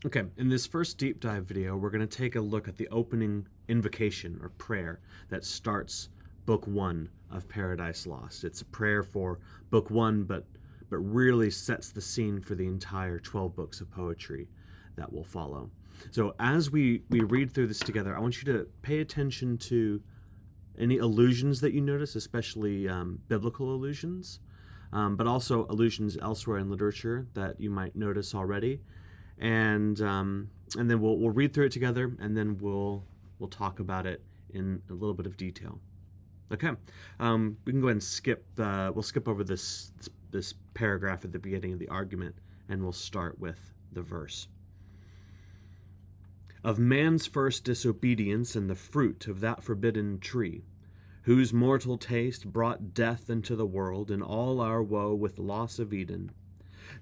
Okay, in this first deep dive video, we're going to take a look at the opening invocation or prayer that starts Book 1 of Paradise Lost. It's a prayer for Book 1, but really sets the scene for the entire 12 books of poetry that will follow. So as we read through this together, I want you to pay attention to any allusions that you notice, especially biblical allusions, but also allusions elsewhere in literature that you might notice already. And then we'll read through it together, and then we'll talk about it in a little bit of detail. Okay, we can go ahead and skip. We'll skip over this paragraph at the beginning of the argument, and we'll start with the verse. Of man's first disobedience and the fruit of that forbidden tree, whose mortal taste brought death into the world and all our woe with loss of Eden,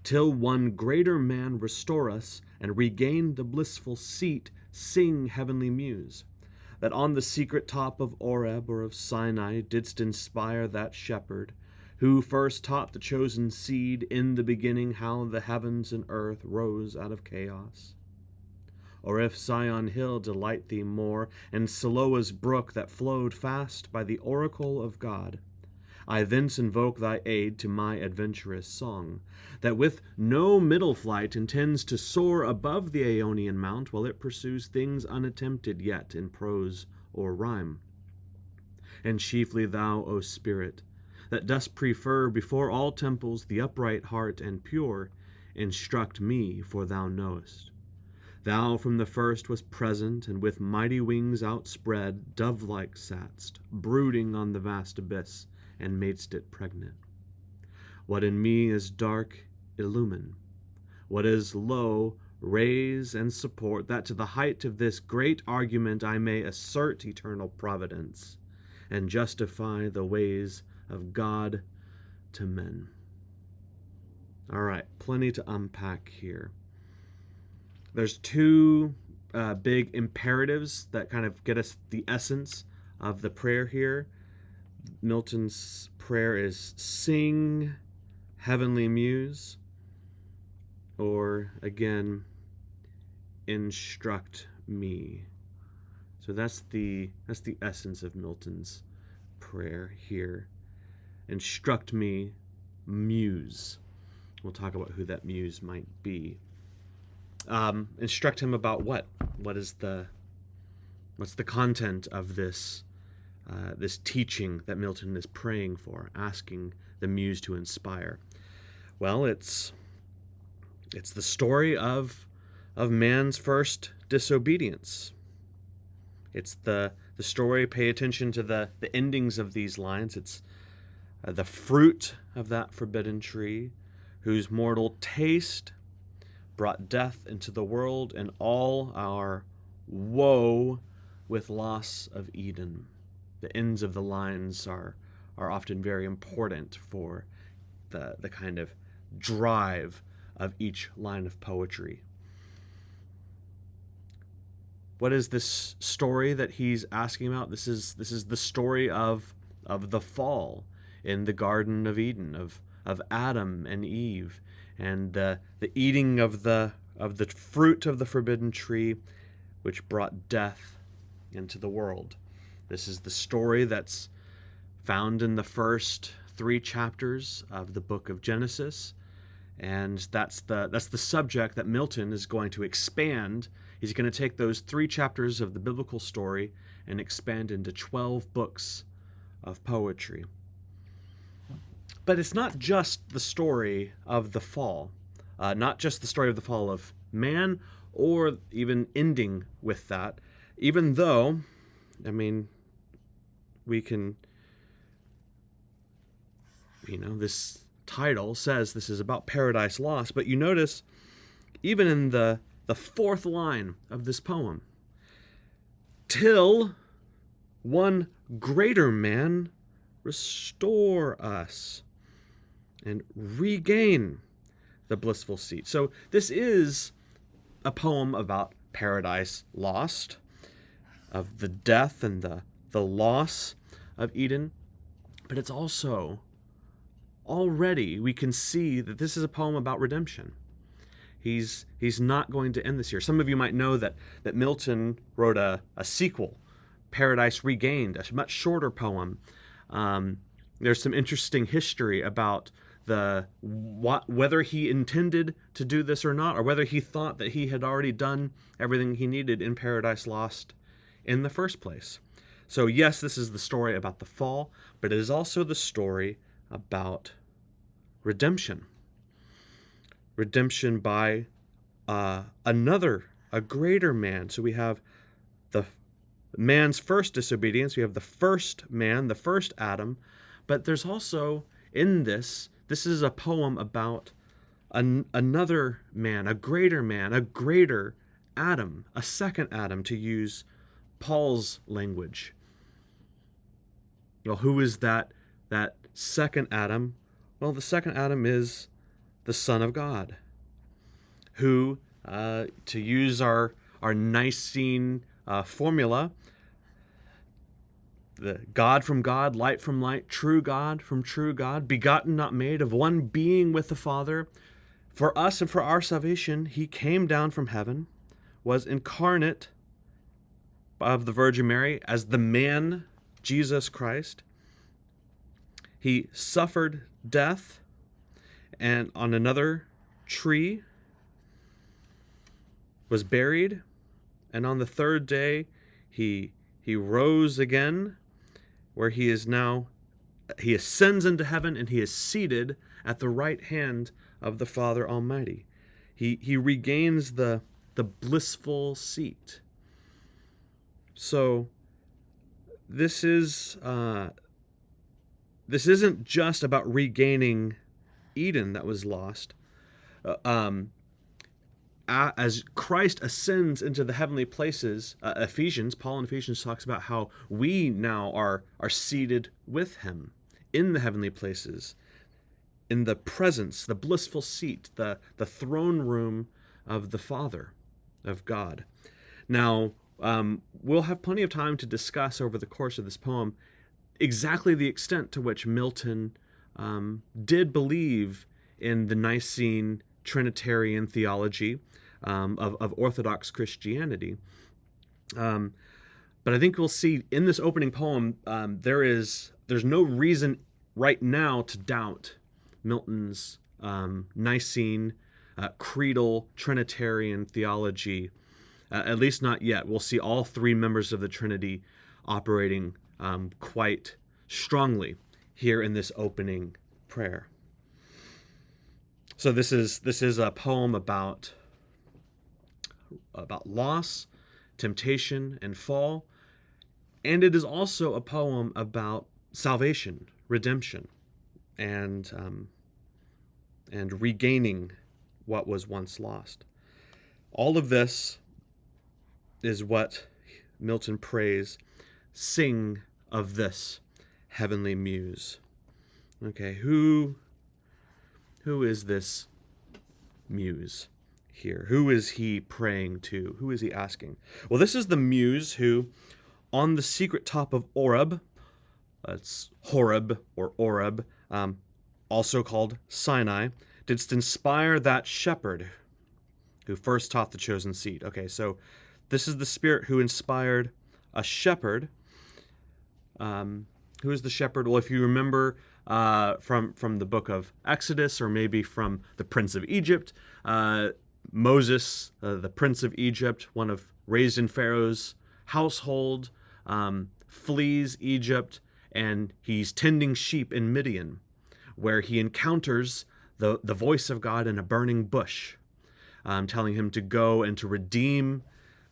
till one greater man restore us and regain the blissful seat, sing, heavenly muse, that on the secret top of Oreb or of Sinai didst inspire that shepherd, who first taught the chosen seed in the beginning how the heavens and earth rose out of chaos. Or if Sion hill delight thee more, and Siloa's brook that flowed fast by the oracle of God, I thence invoke thy aid to my adventurous song, that with no middle flight intends to soar above the Aeonian mount, while it pursues things unattempted yet in prose or rhyme. And chiefly thou, O Spirit, that dost prefer before all temples the upright heart and pure, instruct me, for thou knowest. Thou from the first wast present, and with mighty wings outspread, dove-like satst, brooding on the vast abyss, and madest it pregnant. What in me is dark, illumine. What is low, raise and support, that to the height of this great argument I may assert eternal providence, and justify the ways of God to men. All right, plenty to unpack here. There's two big imperatives that kind of get us the essence of the prayer here. Milton's prayer is sing, heavenly muse, or again, instruct me. So that's the essence of Milton's prayer here. Instruct me, muse. We'll talk about who that muse might be. Instruct him about what? What's the content of this this teaching that Milton is praying for, asking the muse to inspire? Well, it's the story of man's first disobedience. It's the story. Pay attention to the endings of these lines. It's the fruit of that forbidden tree, whose mortal taste brought death into the world, and all our woe with loss of Eden. The ends of the lines are often very important for the kind of drive of each line of poetry. What is this story that he's asking about? This is the story of the fall in the Garden of Eden, of Adam and Eve, and the eating of the fruit of the forbidden tree, which brought death into the world. This is the story that's found in the first 3 chapters of the book of Genesis, and that's the subject that Milton is going to expand. He's going to take those 3 chapters of the biblical story and expand into 12 books of poetry. But it's not just the story of the fall, not just the story of the fall of man, or even ending with that, even though, I mean, we can, this title says this is about Paradise Lost, but you notice, even in the 4th line of this poem, till one greater man restore us and regain the blissful seat. So this is a poem about Paradise Lost, of the death and the loss of Eden, but it's also, already we can see that this is a poem about redemption. He's not going to end this here. Some of you might know that Milton wrote a sequel, Paradise Regained, a much shorter poem. There's some interesting history about whether he intended to do this or not, or whether he thought that he had already done everything he needed in Paradise Lost in the first place. So yes, this is the story about the fall, but it is also the story about redemption. Redemption by a greater man. So we have the man's first disobedience, we have the first man, the first Adam, but there's also in this is a poem about another man, a greater Adam, a second Adam, to use Paul's language. Well, who is that second Adam? Well, the second Adam is the Son of God, who, to use our Nicene formula, the God from God, light from light, true God from true God, begotten, not made, of one being with the Father. For us and for our salvation, he came down from heaven, was incarnate of the Virgin Mary as the man Jesus Christ. He suffered death and on another tree, was buried, and on the third day he rose again, where he ascends into heaven, and he is seated at the right hand of the Father Almighty. He regains the blissful seat. So this isn't just about regaining Eden that was lost. As Christ ascends into the heavenly places, Paul in Ephesians talks about how we now are seated with him in the heavenly places, in the presence, the blissful seat, the throne room of the Father, of God. Now, we'll have plenty of time to discuss over the course of this poem exactly the extent to which Milton did believe in the Nicene Trinitarian theology of Orthodox Christianity. But I think we'll see in this opening poem, there's no reason right now to doubt Milton's Nicene creedal Trinitarian theology, at least not yet. We'll see all three members of the Trinity operating quite strongly here in this opening prayer. So this is a poem about loss, temptation, and fall, and it is also a poem about salvation, redemption, and regaining what was once lost. All of this is what Milton prays. Sing of this, heavenly muse. Okay, who is this muse here? Who is he praying to? Who is he asking? Well, this is the muse who, on the secret top of Oreb, that's Horeb or Oreb, also called Sinai, didst inspire that shepherd who first taught the chosen seed. Okay, so this is the Spirit who inspired a shepherd. Who is the shepherd? Well, if you remember from the book of Exodus, or maybe from the Prince of Egypt, Moses, the Prince of Egypt, raised in Pharaoh's household, flees Egypt, and he's tending sheep in Midian, where he encounters the voice of God in a burning bush, telling him to go and to redeem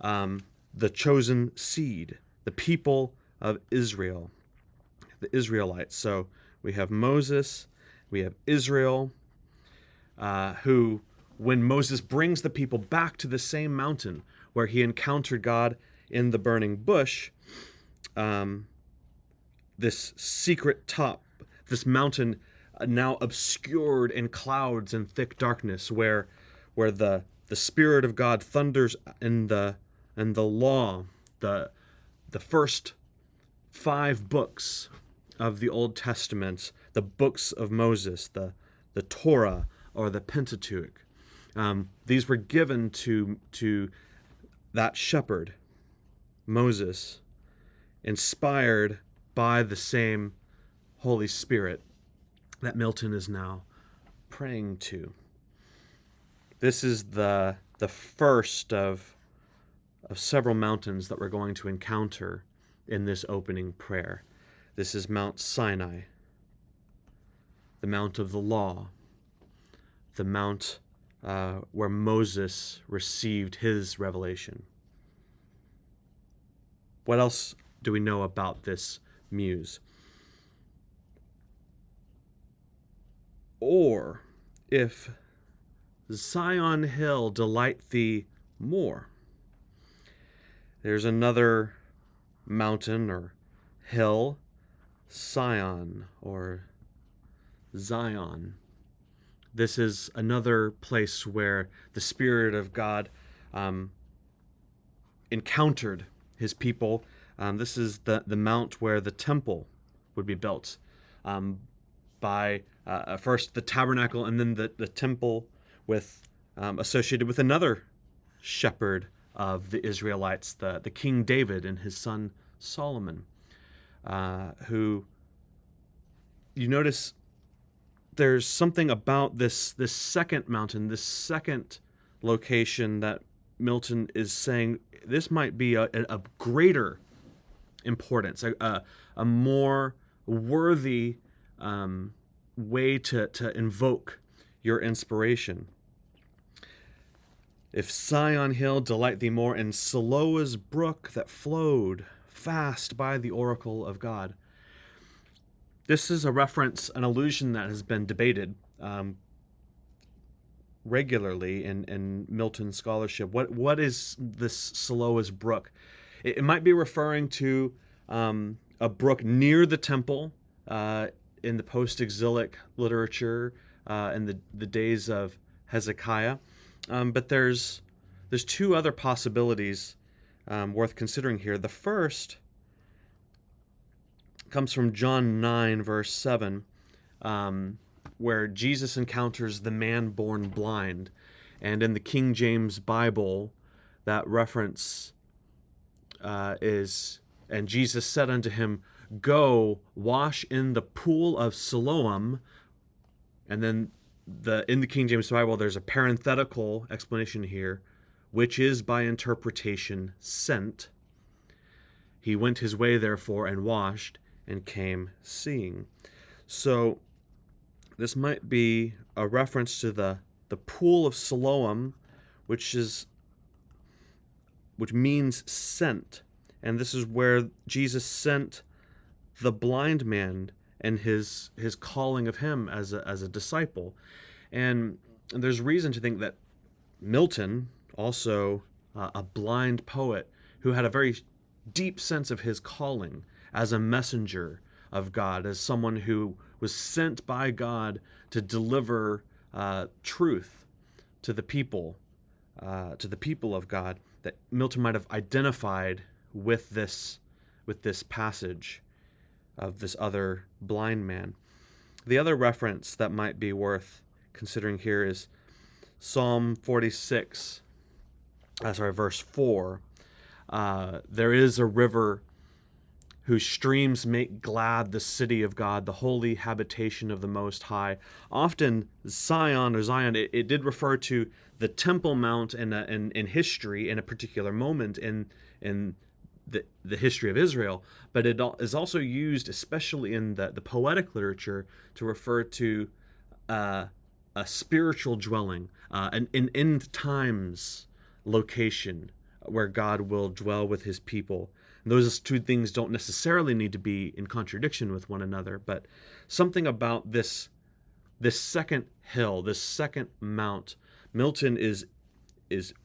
the chosen seed, the people of Israel, the Israelites. So we have Moses, we have Israel, who, when Moses brings the people back to the same mountain where he encountered God in the burning bush, this secret top, this mountain now obscured in clouds and thick darkness, where the Spirit of God thunders in the law, the first 5 books of the Old Testament, the books of Moses, the Torah or the Pentateuch. These were given to that shepherd, Moses, inspired by the same Holy Spirit that Milton is now praying to. This is the first of several mountains that we're going to encounter in this opening prayer. This is Mount Sinai, the Mount of the Law, the Mount where Moses received his revelation. What else do we know about this muse? Or, if Zion Hill delight thee more. There's another mountain or hill, Sion or Zion. This is another place where the Spirit of God encountered his people. This is the mount where the temple would be built by first the tabernacle and then the temple with associated with another shepherd of the Israelites, the King David and his son Solomon, who, you notice there's something about this second mountain, this second location that Milton is saying this might be a greater importance, a more worthy way to invoke your inspiration. If Sion Hill delight thee more, and Siloa's brook that flowed fast by the oracle of God. This is a reference, an allusion that has been debated regularly in Milton scholarship. What is this Siloa's brook? It might be referring to a brook near the temple in the post-exilic literature in the days of Hezekiah. But there's two other possibilities worth considering here. The first comes from John 9, verse 7, where Jesus encounters the man born blind. And in the King James Bible, that reference is, and Jesus said unto him, go wash in the pool of Siloam. And then in the King James Bible, there's a parenthetical explanation here, which is by interpretation sent. He went his way, therefore, and washed, and came seeing. So this might be a reference to the pool of Siloam, which means sent. And this is where Jesus sent the blind man and his calling of him as a disciple. And there's reason to think that Milton, also a blind poet who had a very deep sense of his calling as a messenger of God, as someone who was sent by God to deliver truth to the people of God, that Milton might have identified with this passage of this other blind man. The other reference that might be worth considering here is Psalm 46, verse 4. There is a river whose streams make glad the city of God, the holy habitation of the Most High. Often Sion or Zion, it did refer to the Temple Mount in history, in a particular moment in the history of Israel, but it is also used, especially in the poetic literature, to refer to a spiritual dwelling, an end times location where God will dwell with his people. And those two things don't necessarily need to be in contradiction with one another, but something about this second hill, this second mount, Milton is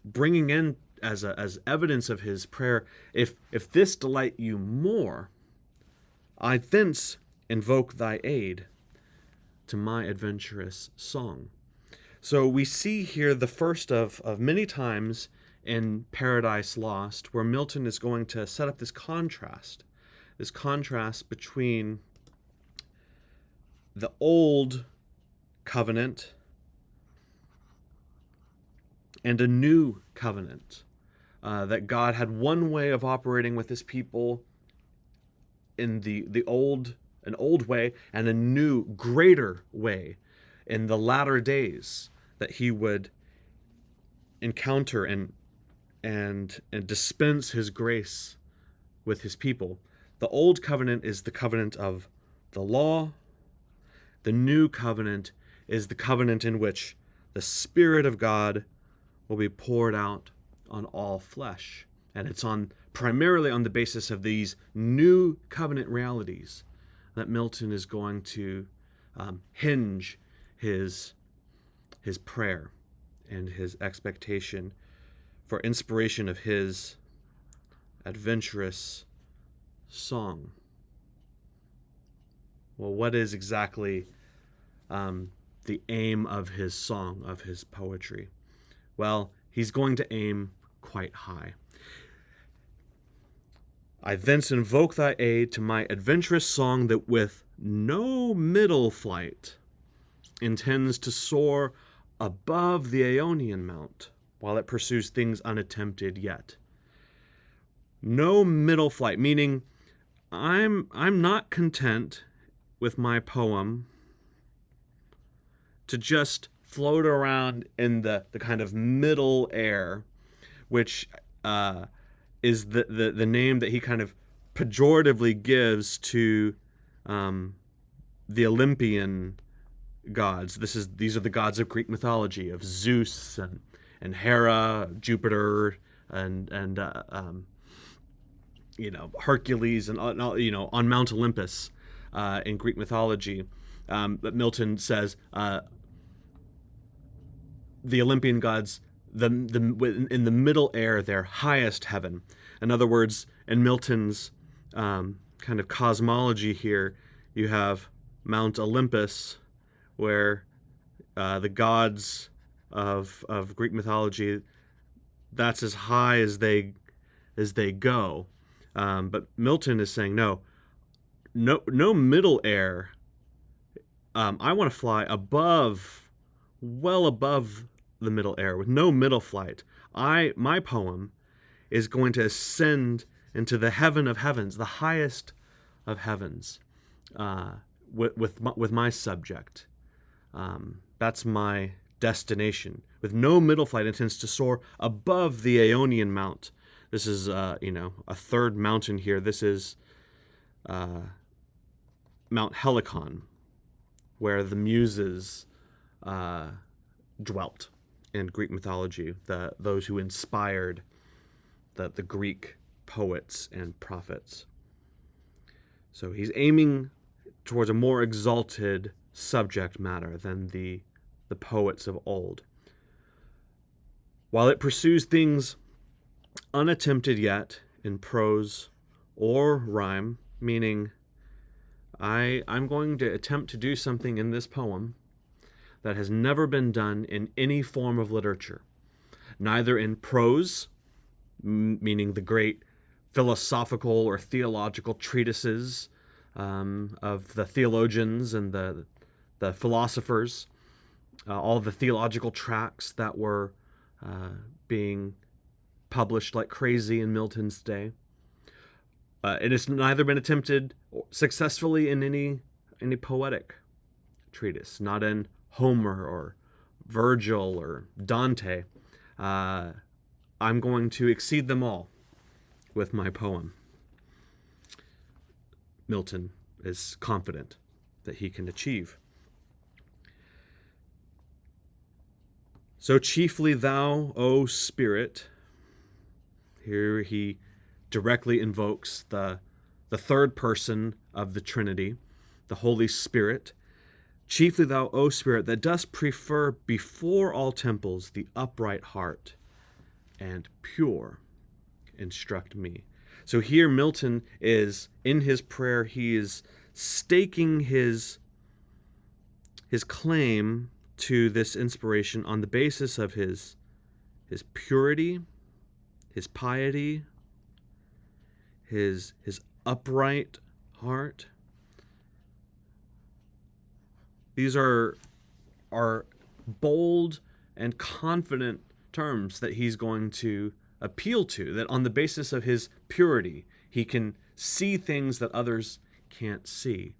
bringing in as evidence of his prayer. If this delight you more, I thence invoke thy aid to my adventurous song. So we see here the first of many times in Paradise Lost where Milton is going to set up this contrast between the old covenant and a new covenant. That God had one way of operating with his people in an old way, and a new, greater way in the latter days that he would encounter and dispense his grace with his people. The old covenant is the covenant of the law. The new covenant is the covenant in which the Spirit of God will be poured out on all flesh. And it's primarily on the basis of these new covenant realities that Milton is going to hinge his prayer and his expectation for inspiration of his adventurous song. Well, what is exactly the aim of his song, of his poetry? Well, he's going to aim quite high. I thence invoke thy aid to my adventurous song that with no middle flight intends to soar above the Aeonian mount while it pursues things unattempted yet. No middle flight, meaning I'm not content with my poem to just float around in the kind of middle air, which is the name that he kind of pejoratively gives to the Olympian gods. These are the gods of Greek mythology, of Zeus and Hera, Jupiter, and Hercules, and on Mount Olympus in Greek mythology. But Milton says the Olympian gods, in the middle air, their highest heaven. In other words, in Milton's kind of cosmology here, you have Mount Olympus, where the gods of Greek mythology, that's as high as they go. But Milton is saying no middle air. I want to fly well above the middle air with no middle flight. My poem is going to ascend into the heaven of heavens, the highest of heavens, with my subject. That's my destination. With no middle flight, intends to soar above the Aeonian mount. This is a third mountain here. This is Mount Helicon, where the Muses dwelt in Greek mythology, those who inspired the Greek poets and prophets. So he's aiming towards a more exalted subject matter than the poets of old. While it pursues things unattempted yet in prose or rhyme, meaning I'm going to attempt to do something in this poem that has never been done in any form of literature, neither in prose, meaning the great philosophical or theological treatises of the theologians and the philosophers, all the theological tracts that were being published like crazy in Milton's day. It has neither been attempted successfully in any poetic treatise, not in Homer or Virgil or Dante. I'm going to exceed them all with my poem. Milton is confident that he can achieve. So chiefly thou, O Spirit, here he directly invokes the third person of the Trinity, the Holy Spirit. Chiefly thou, O Spirit, that dost prefer before all temples the upright heart and pure, instruct me. So here Milton is, in his prayer, he is staking his claim to this inspiration on the basis of his purity, his piety, his upright heart. These are bold and confident terms that he's going to appeal to, that on the basis of his purity, he can see things that others can't see.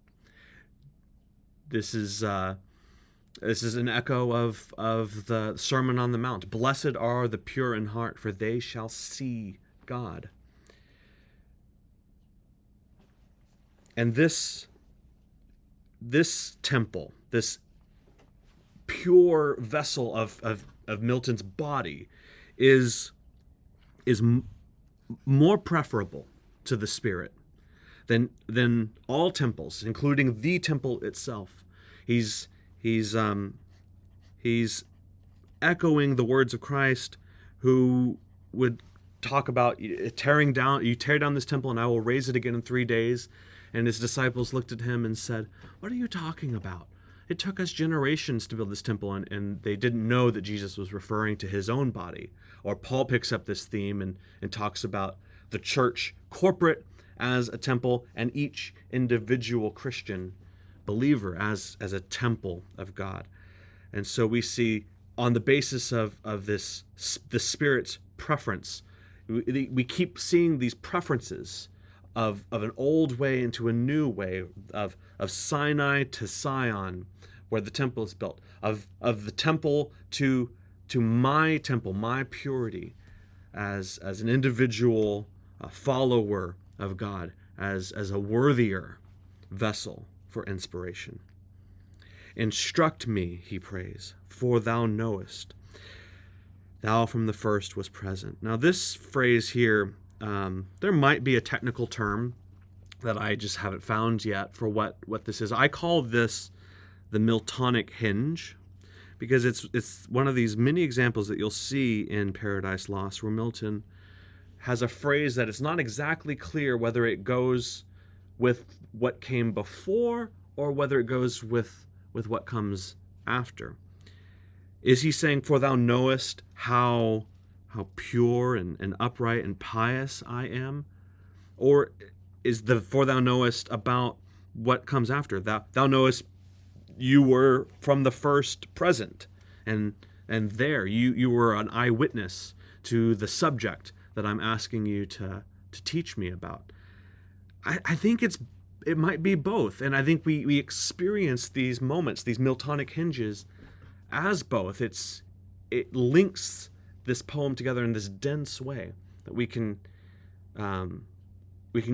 This is an echo of the Sermon on the Mount. Blessed are the pure in heart, for they shall see God. And this temple, this pure vessel of Milton's body, is more preferable to the Spirit than all temples, including the temple itself. He's echoing the words of Christ, who would talk about you tear down this temple and I will raise it again in 3 days. And his disciples looked at him and said, "What are you talking about? It took us generations to build this temple," and they didn't know that Jesus was referring to his own body. Or Paul picks up this theme and talks about the church corporate as a temple and each individual Christian believer as a temple of God. And so we see, on the basis of this, the Spirit's preference, we keep seeing these preferences of an old way into a new way, of Sinai to Sion, where the temple is built, of the temple to my temple, my purity, as an individual follower of God, as a worthier vessel for inspiration. Instruct me, he prays, for thou knowest. Thou from the first was present. Now this phrase here, there might be a technical term that I just haven't found yet for what this is. I call this the Miltonic hinge, because it's one of these many examples that you'll see in Paradise Lost, where Milton has a phrase that it's not exactly clear whether it goes with what came before or whether it goes with what comes after. Is he saying, for thou knowest how pure and upright and pious I am? Or is the for thou knowest about what comes after? Thou knowest you were from the first present, and there you were an eyewitness to the subject that I'm asking you to teach me about. I think it might be both, and I think we experience these moments, these Miltonic hinges, as both. It links this poem together in this dense way that we can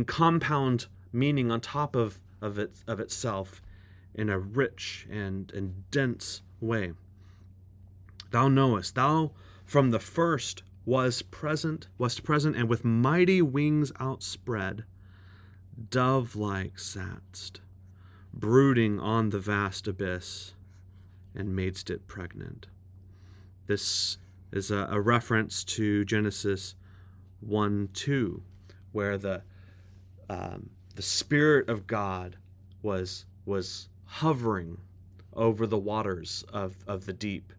compound meaning on top of itself in a rich and dense way. Thou knowest, thou from the first wast present, and with mighty wings outspread, dove-like satst, brooding on the vast abyss, and madest it pregnant. This is a reference to Genesis 1:2, where the Spirit of God was hovering over the waters of the deep,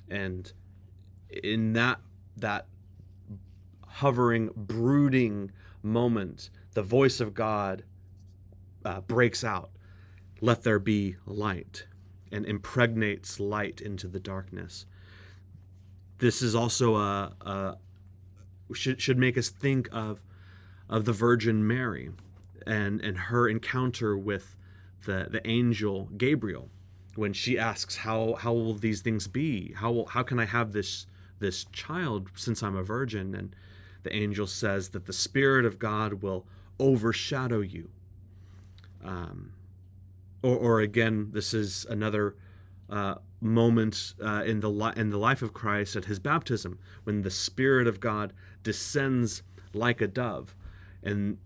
and in that hovering, brooding moment, the voice of God breaks out, "Let there be light," and impregnates light into the darkness. This is also should make us think of the Virgin Mary and her encounter with the angel Gabriel, when she asks, how will these things be? How can I have this child since I'm a virgin? And the angel says that the Spirit of God will overshadow you. Or again, this is another moment in the life of Christ at his baptism, when the Spirit of God descends like a dove, and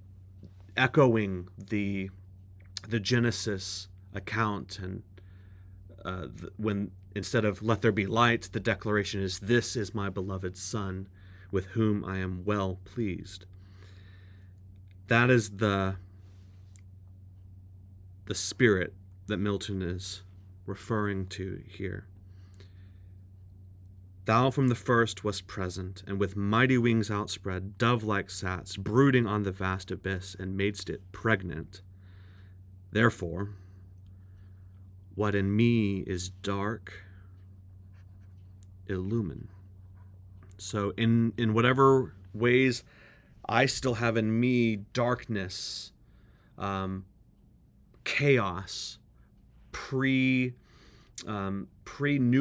echoing the Genesis account, and when instead of "let there be light," the declaration is, "This is my beloved Son, with whom I am well pleased." That is the Spirit that Milton is referring to here. Thou from the first wast present, and with mighty wings outspread, dove-like satst, brooding on the vast abyss, and madest it pregnant. Therefore, what in me is dark, illumine. So in whatever ways I still have in me darkness, chaos, pre-new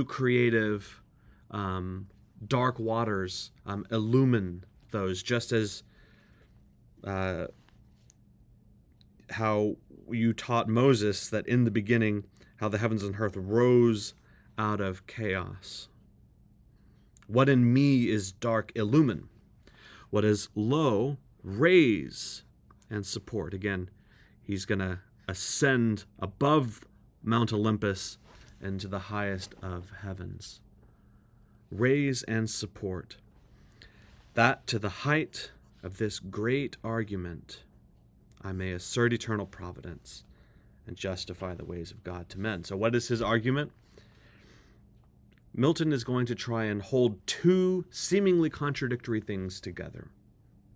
creative, dark waters, illumine those, just as how you taught Moses that in the beginning, how the heavens and earth rose out of chaos. What in me is dark, illumine. What is low, raise and support. Again, he's going to ascend above Mount Olympus and to the highest of heavens. Raise and support. That to the height of this great argument, I may assert eternal providence and justify the ways of God to men. So what is his argument? Milton is going to try and hold two seemingly contradictory things together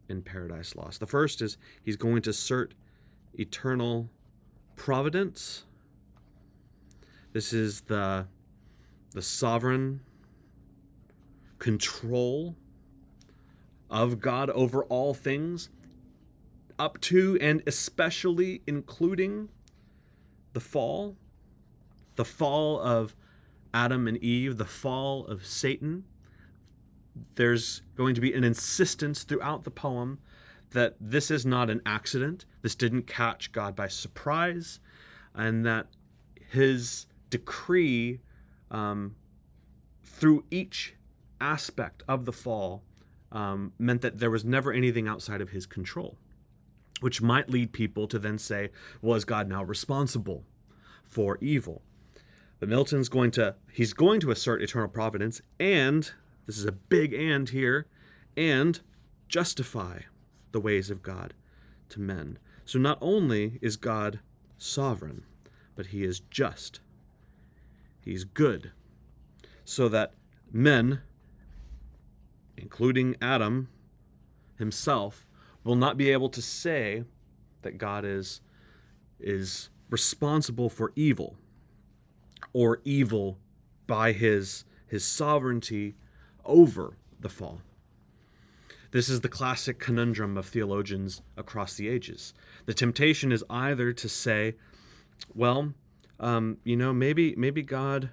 in Paradise Lost. The first is he's going to assert eternal providence. This is the sovereign control of God over all things, up to and especially including the fall of Adam and Eve, the fall of Satan. There's going to be an insistence throughout the poem that this is not an accident. This didn't catch God by surprise, and that his decree through each aspect of the fall meant that there was never anything outside of his control, which might lead people to then say, well, is God now responsible for evil? But Milton's going to assert eternal providence, and, this is a big and here, and justify the ways of God to men. So not only is God sovereign, but he is just. He's good. So that men, including Adam himself, will not be able to say that God is responsible for evil, or evil by his sovereignty over the fall. This is the classic conundrum of theologians across the ages. The temptation is either to say, well, maybe God,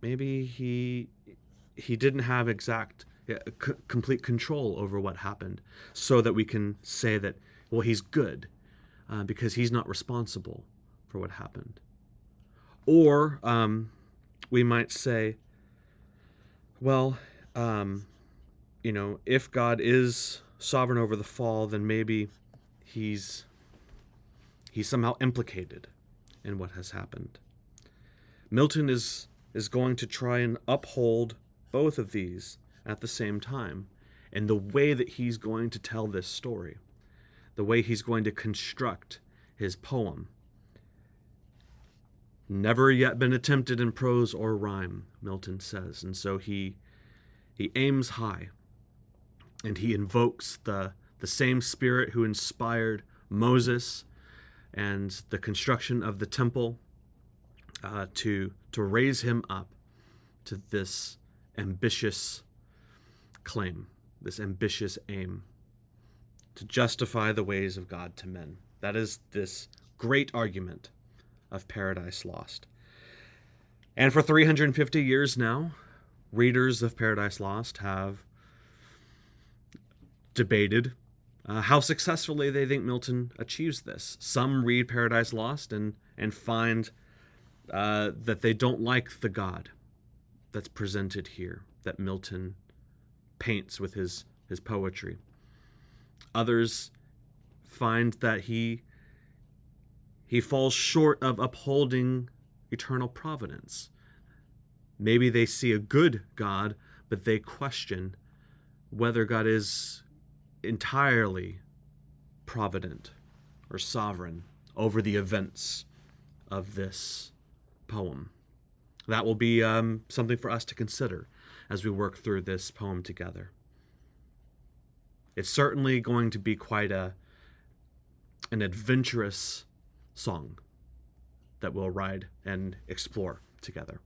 maybe he didn't have complete control over what happened, so that we can say that, well, he's good because he's not responsible for what happened. Or we might say, well, if God is sovereign over the fall, then maybe he's somehow implicated in what has happened. Milton is going to try and uphold both of these at the same time, and the way that he's going to tell this story, the way he's going to construct his poem, never yet been attempted in prose or rhyme, Milton says. And so he aims high, and he invokes the same spirit who inspired Moses and the construction of the temple to raise him up to this ambitious claim, this ambitious aim, to justify the ways of God to men. That is this great argument of Paradise Lost. And for 350 years now, readers of Paradise Lost have debated how successfully they think Milton achieves this. Some read Paradise Lost and find that they don't like the God that's presented here, that Milton paints with his poetry. Others find that he falls short of upholding eternal providence. Maybe they see a good God, but they question whether God is entirely provident or sovereign over the events of this poem. That will be something for us to consider as we work through this poem together. It's certainly going to be quite an adventurous song that we'll ride and explore together.